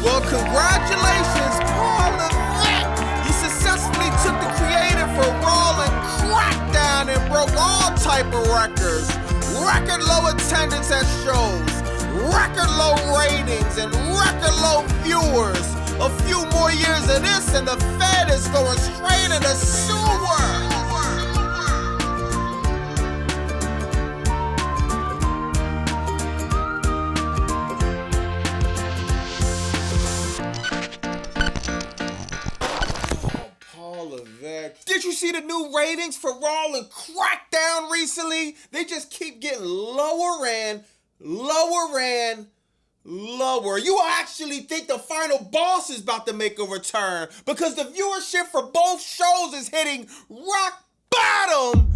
Well, congratulations, Paul Levesque. You successfully took the creative for Raw and cracked down and broke all type of records. Record low attendance at shows, record low ratings, and record low viewers. A few more years of this and the Fed is going straight in the sewer. Did you see the new ratings for Raw and Crackdown recently? They just keep getting lower and lower and lower. You actually think the final boss is about to make a return because the viewership for both shows is hitting rock bottom.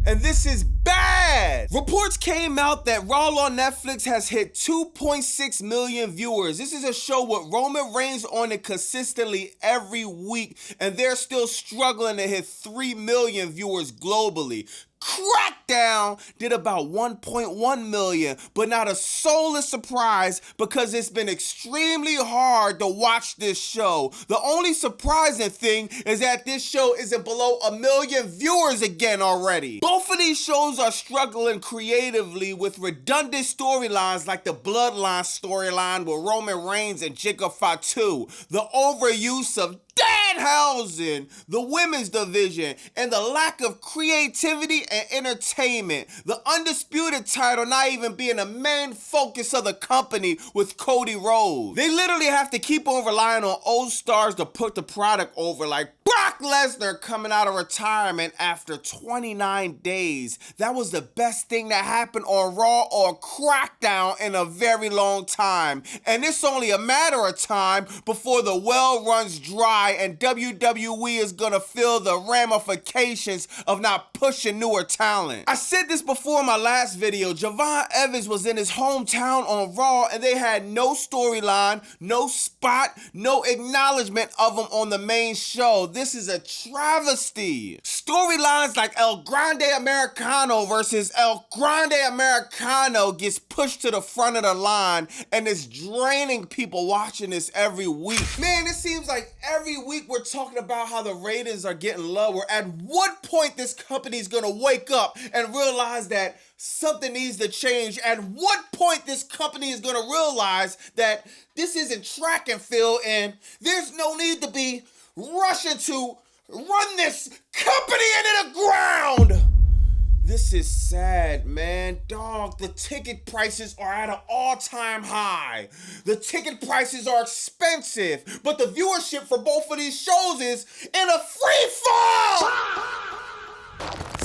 And this is bad. Reports came out that Raw on Netflix has hit 2.6 million viewers. This is a show with Roman Reigns on it consistently every week, and they're still struggling to hit 3 million viewers globally. Crackdown did about 1.1 million, but not a soul is surprised because it's been extremely hard to watch this show. The only surprising thing is that this show isn't below 1 million viewers again already. Both of these shows are struggling creatively with redundant storylines like the Bloodline storyline with Roman Reigns and Jacob Fatu, the overuse of Danhausen, the women's division, and the lack of creativity and entertainment. The undisputed title not even being the main focus of the company with Cody Rhodes. They literally have to keep on relying on old stars to put the product over, like Brock Lesnar coming out of retirement after 29 days. That was the best thing that happened on Raw or Crackdown in a very long time. And it's only a matter of time before the well runs dry and WWE is gonna feel the ramifications of not pushing newer talent. I said this before in my last video. Javon Evans was in his hometown on Raw and they had no storyline, no spot, no acknowledgement of him on the main show. This is a travesty. Storylines like El Grande Americano versus El Grande Americano gets pushed to the front of the line and it's draining people watching this every week. Man, it seems like every week we're talking about how the ratings are getting lower. At what point this company is gonna wake up and realize that something needs to change? At what point this company is gonna realize that this isn't track and field and there's no need to be rushing to run this company into the ground? This is sad, man. Dog, the ticket prices are at an all-time high. The ticket prices are expensive, but the viewership for both of these shows is in a free fall!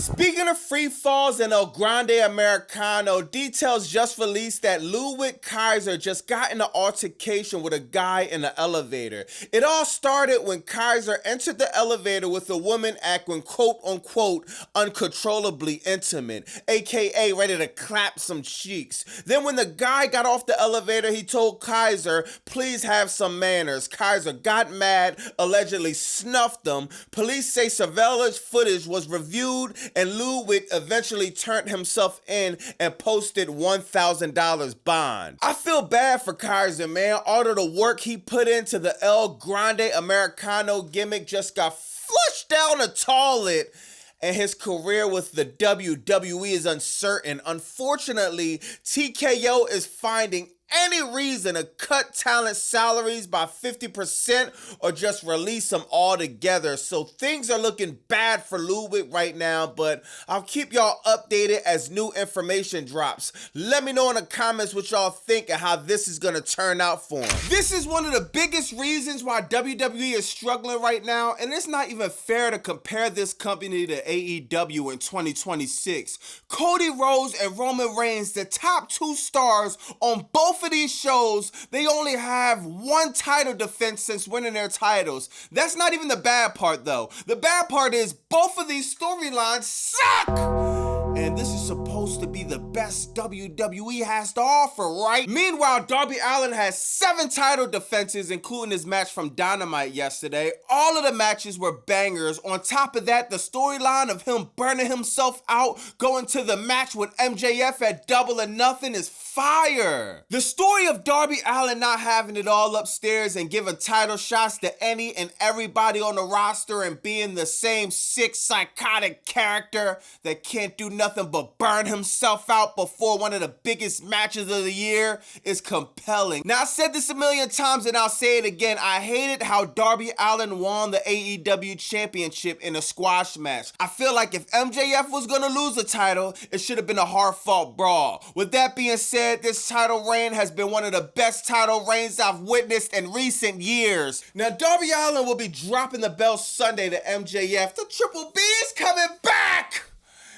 Speaking of free falls and El Grande Americano, details just released that Ludwig Kaiser just got in an altercation with a guy in the elevator. It all started when Kaiser entered the elevator with a woman acting quote-unquote uncontrollably intimate, aka ready to clap some cheeks. Then when the guy got off the elevator, he told Kaiser, please have some manners. Kaiser got mad, allegedly snuffed him. Police say surveillance footage was reviewed and Ludwig eventually turned himself in and posted $1,000 bond. I feel bad for Kaiser, man. All of the work he put into the El Grande Americano gimmick just got flushed down the toilet, and his career with the WWE is uncertain. Unfortunately, TKO is finding any reason to cut talent salaries by 50% or just release them altogether. So things are looking bad for Ludwig right now, but I'll keep y'all updated as new information drops. Let me know in the comments what y'all think and how this is gonna turn out for him. This is one of the biggest reasons why WWE is struggling right now, and it's not even fair to compare this company to AEW in 2026. Cody Rhodes and Roman Reigns, the top two stars on both of these shows, they only have one title defense since winning their titles. That's not even the bad part though. The bad part is both of these storylines suck. And this is supposed to be the best WWE has to offer, right? Meanwhile, Darby Allin has 7 title defenses, including his match from Dynamite yesterday. All of the matches were bangers. On top of that, the storyline of him burning himself out, going to the match with MJF at Double or Nothing is fire. The story of Darby Allin not having it all upstairs and giving title shots to any and everybody on the roster and being the same sick, psychotic character that can't do nothing but burn himself out before one of the biggest matches of the year is compelling. Now, I said this a million times and I'll say it again. I hated how Darby Allin won the AEW championship in a squash match. I feel like if MJF was gonna lose the title, it should have been a hard-fought brawl. With that being said, this title reign has been one of the best title reigns I've witnessed in recent years. Now, Darby Allin will be dropping the belt Sunday to MJF. The Triple B is coming back!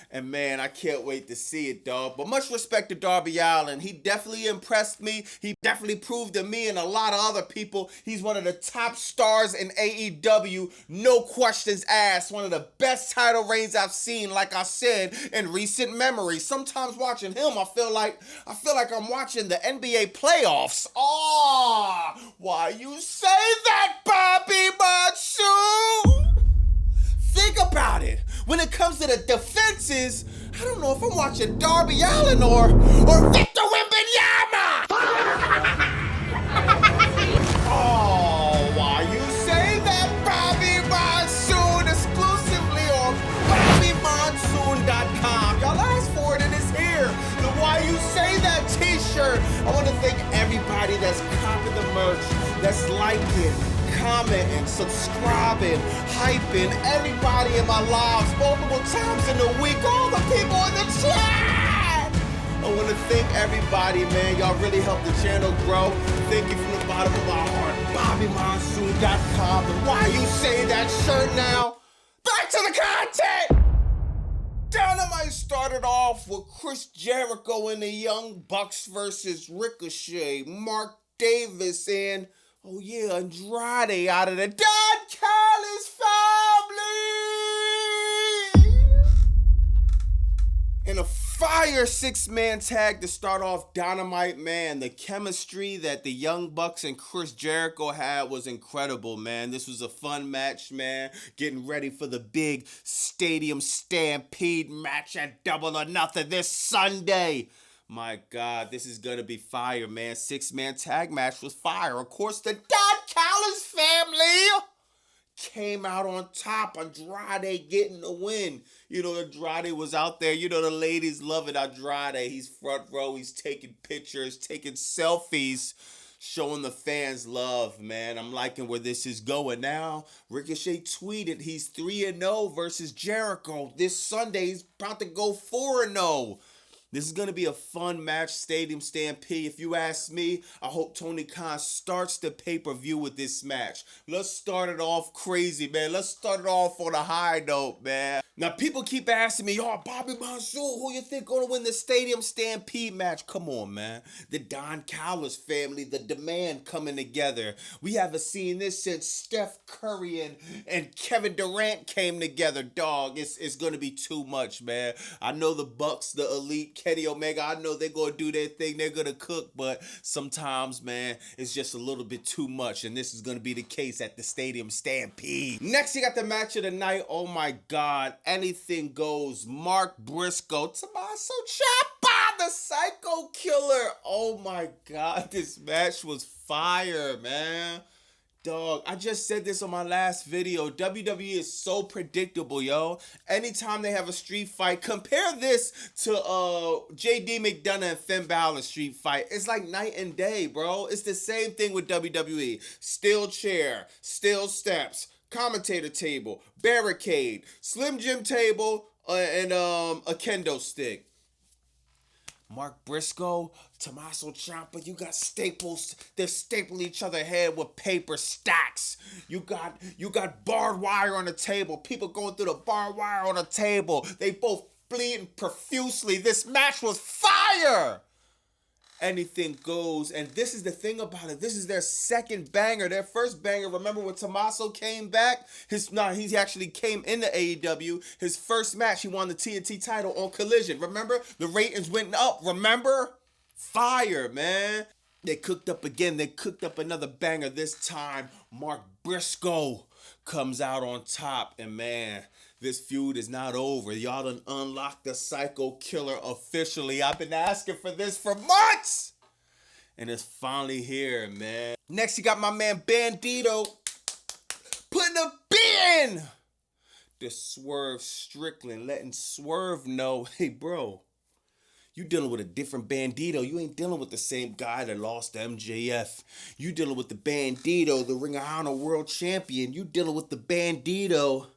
And man, I can't wait to see it, dog. But much respect to Darby Allin. He definitely impressed me. He definitely proved to me and a lot of other people he's one of the top stars in AEW. No questions asked. One of the best title reigns I've seen, like I said, in recent memory. Sometimes watching him, I feel like I'm watching the NBA playoffs. Oh, why you say that, Bobby Matsu? Think about it. When it comes to the defenses, I don't know if I'm watching Darby Allin or Victor Wembanyama. Oh, why you say that, Bobby Monsoon, exclusively on BobbyMonsoon.com. Y'all asked for it and it's here. The Why You Say That t-shirt. I want to thank everybody that's copping the merch, that's liking, commenting, subscribing, hyping, everybody in my lives multiple times in the week, all the people in the chat. I want to thank everybody, man. Y'all really helped the channel grow. Thank you from the bottom of my heart. BobbyMonsoon.com. And Why You Say That shirt now. Back to the content. Dynamite started off with Chris Jericho and the Young Bucks versus Ricochet, Mark Davis, and oh yeah, Andrade out of the Don Callis family! In a fire 6-man tag to start off Dynamite, man. The chemistry that the Young Bucks and Chris Jericho had was incredible, man. This was a fun match, man. Getting ready for the big Stadium Stampede match at Double or Nothing this Sunday. My God, this is gonna be fire, man. 6-man tag match was fire. Of course, the Don Callis family came out on top. Andrade getting the win. You know, Andrade was out there. You know, the ladies loving Andrade. He's front row. He's taking pictures, taking selfies, showing the fans love, man. I'm liking where this is going now. Ricochet tweeted he's 3-0 versus Jericho. This Sunday, he's about to go 4-0. This is going to be a fun match, Stadium Stampede. If you ask me, I hope Tony Khan starts the pay-per-view with this match. Let's start it off crazy, man. Let's start it off on a high note, man. Now, people keep asking me, oh, Bobby Monsoon, who you think going to win the Stadium Stampede match? Come on, man. The Don Callis family, the Demand coming together. We haven't seen this since Steph Curry and Kevin Durant came together, dog. It's going to be too much, man. I know the Bucks, the Elite, Kenny Omega, I know they're going to do their thing. They're going to cook, but sometimes, man, it's just a little bit too much, and this is going to be the case at the Stadium Stampede. Next, you got the match of the night. Oh, my God. Anything goes. Mark Briscoe, Tommaso Ciampa, the Psycho Killer. Oh, my God. This match was fire, man. Dog, I just said this on my last video. WWE is so predictable, yo. Anytime they have a street fight, compare this to JD McDonough and Finn Balor street fight. It's like night and day, bro. It's the same thing with WWE. Steel chair, steel steps, commentator table, barricade, Slim Jim table, and a kendo stick. Mark Briscoe, Tommaso Ciampa, you got staples. They're stapling each other head with paper stacks. You got barbed wire on the table. People going through the barbed wire on the table. They both bleeding profusely. This match was fire. anything goes. And this is the thing about it. This is their second banger. Their first banger, remember when Tommaso came back? He actually came into AEW. His first match, he won the TNT title on Collision. Remember? The ratings went up. Remember? Fire, man. They cooked up again. They cooked up another banger. This time, Mark Briscoe comes out on top. And man, this feud is not over. Y'all done unlocked the Psycho Killer officially. I've been asking for this for months. And it's finally here, man. Next, you got my man Bandido putting a beat in to Swerve Strickland, letting Swerve know, hey, bro, you dealing with a different Bandido. You ain't dealing with the same guy that lost to MJF. You dealing with the Bandido, the Ring of Honor World Champion. You dealing with the Bandido,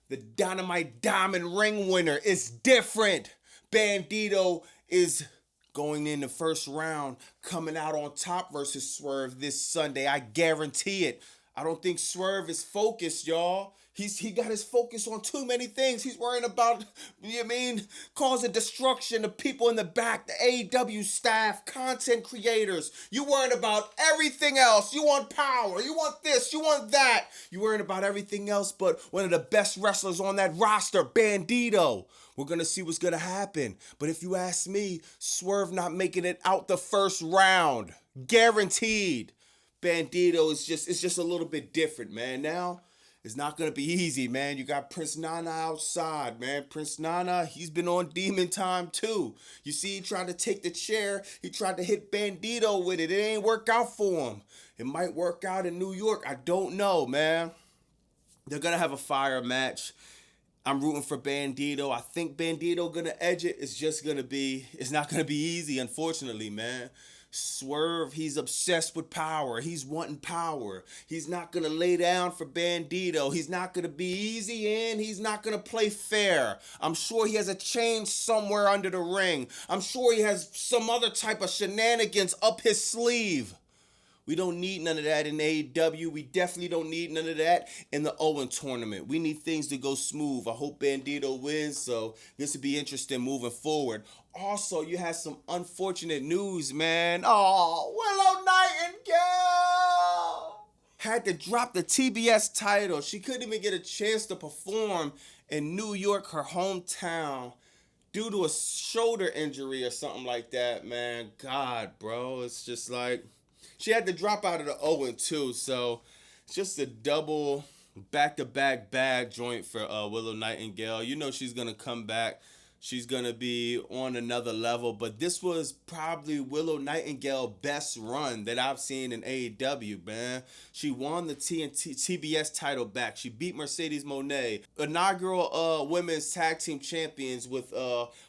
the Dynamite Diamond Ring winner. It's different. Bandido is going in the first round, coming out on top versus Swerve this Sunday. I guarantee it. I don't think Swerve is focused, y'all. He got his focus on too many things. He's worrying about, causing destruction to people in the back, the AEW staff, content creators. You worrying about everything else. You want power. You want this. You want that. You worrying about everything else but one of the best wrestlers on that roster, Bandido. We're going to see what's going to happen. But if you ask me, Swerve not making it out the first round. Guaranteed. Bandido is just a little bit different, man. Now, it's not going to be easy, man. You got Prince Nana outside, man. Prince Nana, he's been on demon time, too. You see, he tried to take the chair. He tried to hit Bandido with it. It ain't work out for him. It might work out in New York. I don't know, man. They're going to have a fire match. I'm rooting for Bandido. I think Bandido going to edge it. It's not going to be easy, unfortunately, man. Swerve, he's obsessed with power. He's wanting power. He's not going to lay down for Bandido. He's not going to be easy in. He's not going to play fair. I'm sure he has a chain somewhere under the ring. I'm sure he has some other type of shenanigans up his sleeve. We don't need none of that in AEW. We definitely don't need none of that in the Owen tournament. We need things to go smooth. I hope Bandido wins, so this would be interesting moving forward. Also, you had some unfortunate news, man. Oh, Willow Nightingale had to drop the TBS title. She couldn't even get a chance to perform in New York, her hometown, due to a shoulder injury or something like that, man. God, bro, it's just like... She had to drop out of the Owen too, so it's just a double back-to-back bag joint for Willow Nightingale. You know she's going to come back. She's going to be on another level, but this was probably Willow Nightingale's best run that I've seen in AEW, man. She won the TBS title back. She beat Mercedes Moné, inaugural women's tag team champions with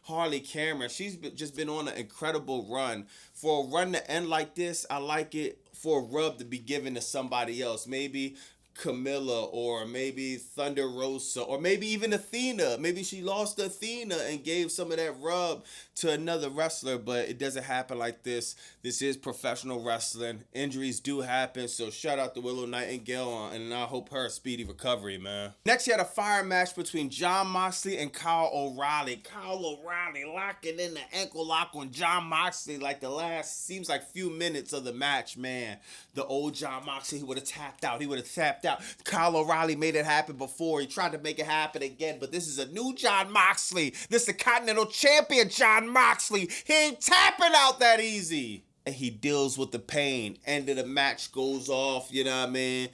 Harley Cameron. She's just been on an incredible run. For a run to end like this, I like it for a rub to be given to somebody else. Maybe Camilla, or maybe Thunder Rosa, or maybe even Athena. Maybe she lost to Athena and gave some of that rub to another wrestler, but it doesn't happen like this. This is professional wrestling. Injuries do happen, so shout out to Willow Nightingale, and I hope her a speedy recovery, man. Next, you had a fire match between Jon Moxley and Kyle O'Reilly. Kyle O'Reilly locking in the ankle lock on Jon Moxley like the last, seems like few minutes of the match, man. The old Jon Moxley, he would have tapped out. He would have tapped out. Kyle O'Reilly made it happen before. He tried to make it happen again, but this is a new Jon Moxley. This is the Continental Champion Jon Moxley. He ain't tapping out that easy. And he deals with the pain. End of the match goes off, you know what I mean?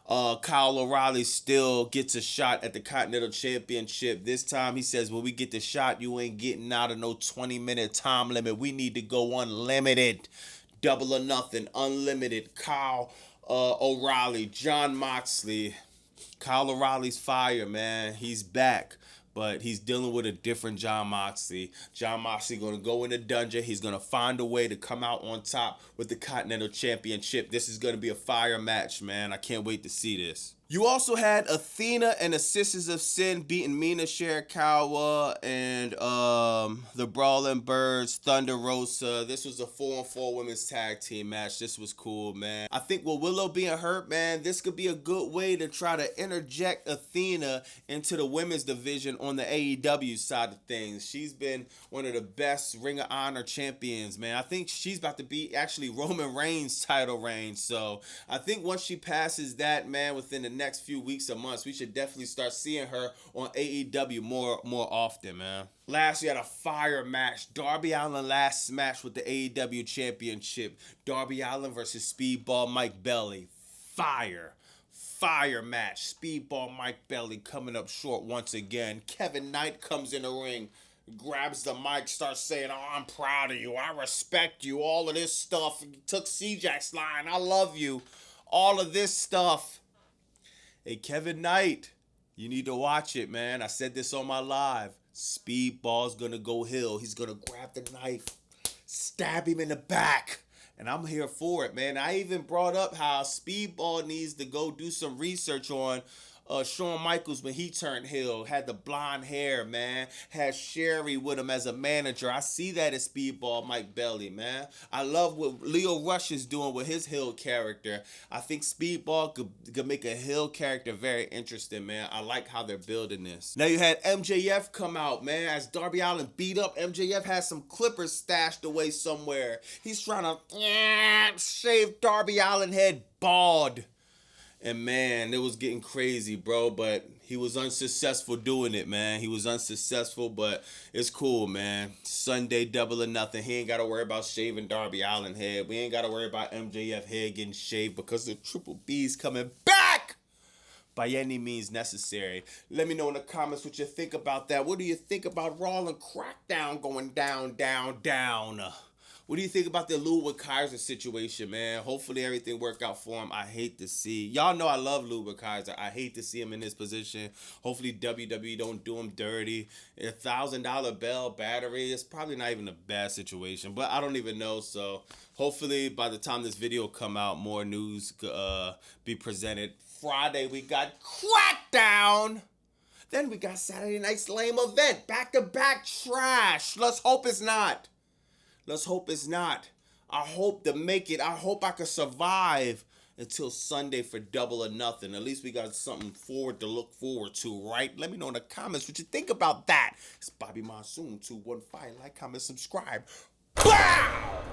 Kyle O'Reilly still gets a shot at the Continental Championship. This time he says, when we get the shot, you ain't getting out of no 20-minute time limit. We need to go unlimited. Double or nothing, unlimited. Kyle O'Reilly, Jon Moxley. Kyle O'Reilly's fire, man. He's back, but he's dealing with a different Jon Moxley. Jon Moxley going to go in the dungeon. He's going to find a way to come out on top with the Continental Championship. This is going to be a fire match, man. I can't wait to see this. You also had Athena and the Sisters of Sin beating Mina Shirakawa and the Brawling Birds, Thunder Rosa. This was a 4-on-4 women's tag team match. This was cool, man. I think with Willow being hurt, man, this could be a good way to try to interject Athena into the women's division on the AEW side of things. She's been one of the best Ring of Honor champions, man. I think she's about to be actually Roman Reigns' title reign. So I think once she passes that, man, within the next few weeks or months, we should definitely start seeing her on AEW more often, man. Last, we had a fire match. Darby Allin last match with the AEW Championship. Darby Allin versus Speedball Mike Bailey. Fire match. Speedball Mike Bailey coming up short once again. Kevin Knight comes in the ring, grabs the mic, starts saying, "Oh, I'm proud of you. I respect you." All of this stuff. He took C-Jack's line. "I love you." All of this stuff. Hey, Kevin Knight, you need to watch it, man. I said this on my live. Speedball's gonna go heel. He's gonna grab the knife, stab him in the back. And I'm here for it, man. I even brought up how Speedball needs to go do some research on Shawn Michaels when he turned heel. Had the blonde hair, man. Had Sherry with him as a manager. I see that as Speedball Mike Bailey, man. I love what Leo Rush is doing with his heel character. I think Speedball could make a heel character very interesting, man. I like how they're building this. Now you had MJF come out, man. As Darby Allin beat up, MJF has some clippers stashed away somewhere. He's trying to shave Darby Allin head bald. And man, it was getting crazy, bro. But he was unsuccessful doing it, man. He was unsuccessful, but it's cool, man. Sunday, Double or Nothing. He ain't got to worry about shaving Darby Allin head. We ain't got to worry about MJF head getting shaved because the Triple B's coming back by any means necessary. Let me know in the comments what you think about that. What do you think about Raw and Crackdown going down? What do you think about the Ludwig Kaiser situation, man? Hopefully everything worked out for him. I hate to see. Y'all know I love Ludwig Kaiser. I hate to see him in this position. Hopefully WWE don't do him dirty. $1,000 bell battery. It's probably not even a bad situation, but I don't even know. So hopefully by the time this video come out, more news be presented. Friday, we got Crackdown. Then we got Saturday Night's lame event. Back-to-back trash. Let's hope it's not. I hope to make it. I hope I can survive until Sunday for Double or Nothing. At least we got something to look forward to, right? Let me know in the comments what you think about that. It's Bobby Monsoon 215. Like, comment, subscribe. Wow!